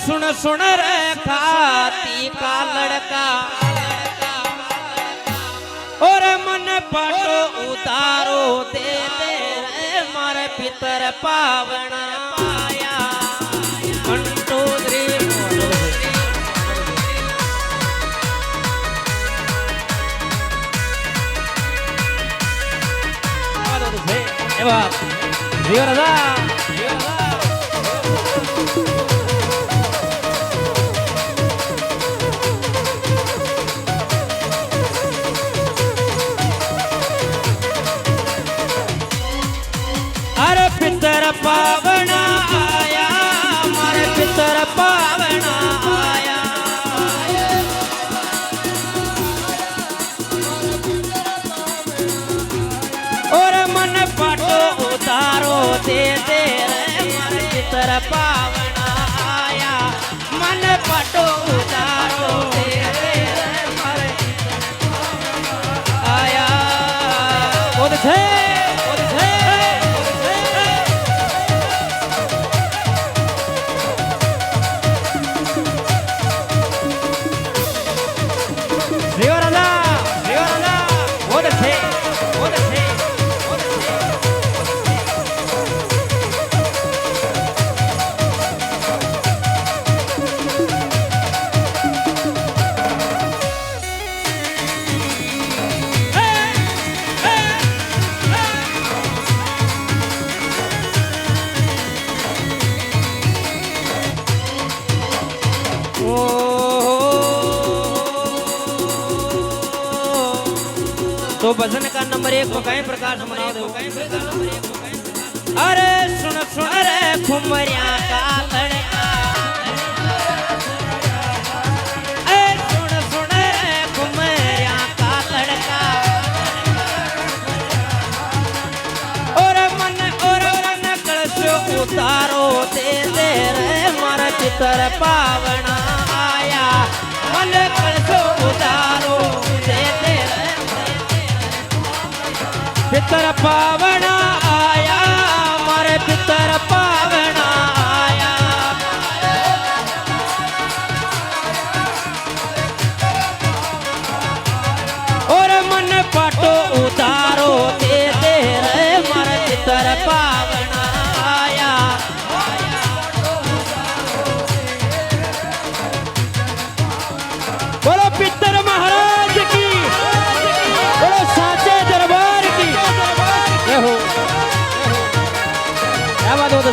सुन सुन रे खाती का लड़का और मन पाटो उतारो दे दे रे मारे पितर पावना आया 1 2 3 एवा जीव राजा अरे पितर पावना आया मारे पितर पावना आया और मन पाटो उतारो दे दे रे मारे पितर पावना आया मन पाटो उतारो दे दे रे मारे आया बोल छे तो भजन का नंबर 1 को कई प्रकार से मनाओ दो अरे सुन सुन रे खुमरिया का लड़का अरे सुन सुन रे खुमरिया का लड़का और मन कलशो उतारो दे दे रे मारा चितर पावना आया मन कलशो उतारो दे दे रे पितर पावना आया मारे पितर पावना आया और मन पाटो उतारो दे दे रे मारे पितर पावना आया बोलो पितर महाराज की बोलो साचे दरबार की क्या बात हो तो